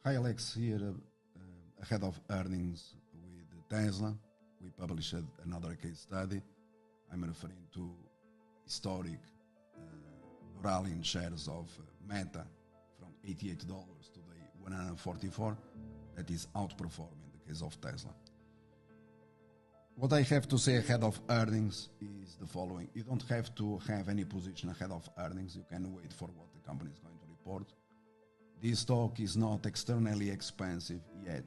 Hi Alex, here ahead of earnings with Tesla. We published another case study. I'm referring to historic rally in shares of Meta from $88 today $144. That is outperforming the case of Tesla. What I have to say ahead of earnings is the following. You don't have to have any position ahead of earnings. You can wait for what the company is going to report. This stock is not externally expensive yet,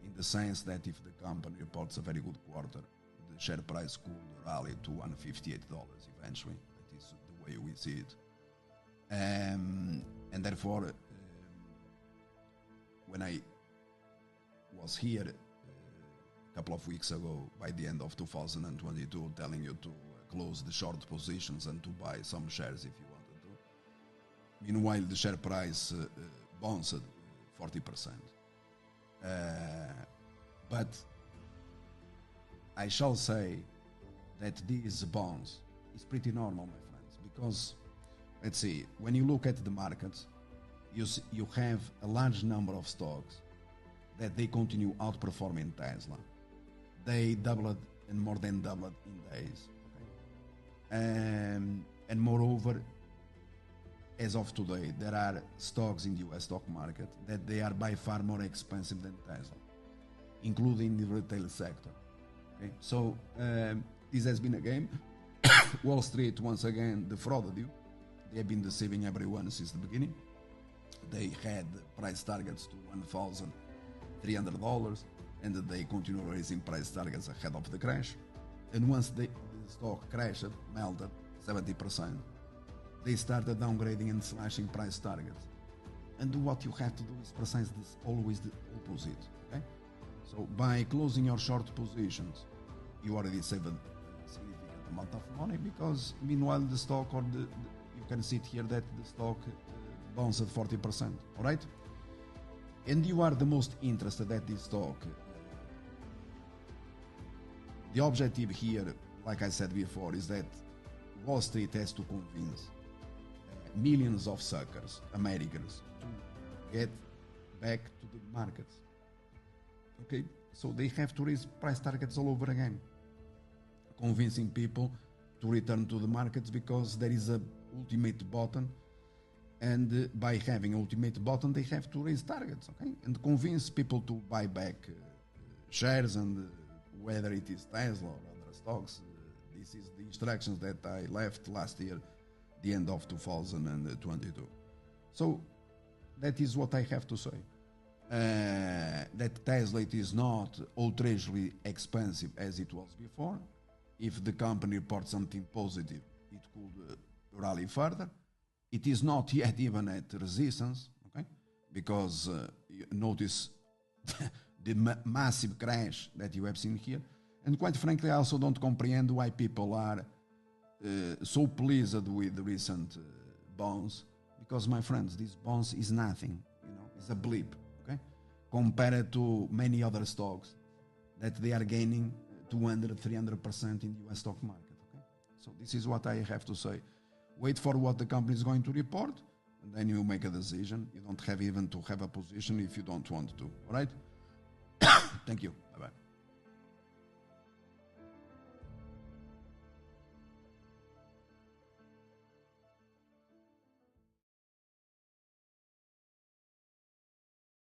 in the sense that if the company reports a very good quarter, the share price could rally to $158 eventually. That is the way we see it. And therefore, when I was here a couple of weeks ago, by the end of 2022, telling you to close the short positions and to buy some shares if you wanted to. Meanwhile, the share price bounced 40%. But I shall say that this bounce is pretty normal, my friends, because let's see, when you look at the markets, you have a large number of stocks that they continue outperforming Tesla. They doubled and more than doubled in days. Okay? And moreover, as of today, there are stocks in the US stock market that they are by far more expensive than Tesla, including the retail sector. Okay? So this has been a game. Wall Street once again defrauded you. They have been deceiving everyone since the beginning. They had price targets to $1,300, and they continue raising price targets ahead of the crash. And once the stock crashed, melted 70%, they started downgrading and slashing price targets. And what you have to do is precisely always the opposite. Okay? So by closing your short positions, you already saved a significant amount of money, because meanwhile the stock you can see it here that the stock bounced 40%. All right? And you are the most interested at this stock. The objective here, like I said before, is that Wall Street has to convince millions of suckers, Americans, to get back to the markets. Okay, so they have to raise price targets all over again, convincing people to return to the markets, because there is a ultimate button, and by having ultimate button, they have to raise targets, okay, and convince people to buy back shares, and whether it is Tesla or other stocks. This is the instructions that I left last year, the end of 2022. So that is what I have to say. That Tesla, it is not outrageously expensive as it was before. If the company reports something positive, it could rally further. It is not yet even at resistance, okay? Because notice the massive crash that you have seen here. And quite frankly, I also don't comprehend why people are so pleased with the recent bounce, because, my friends, this bounce is nothing, it's a blip, okay? Compared to many other stocks that they are gaining 200, 300% in the US stock market, okay? So this is what I have to say. Wait for what the company is going to report, and then you make a decision. You don't have even to have a position if you don't want to, all right? Thank you. Bye-bye.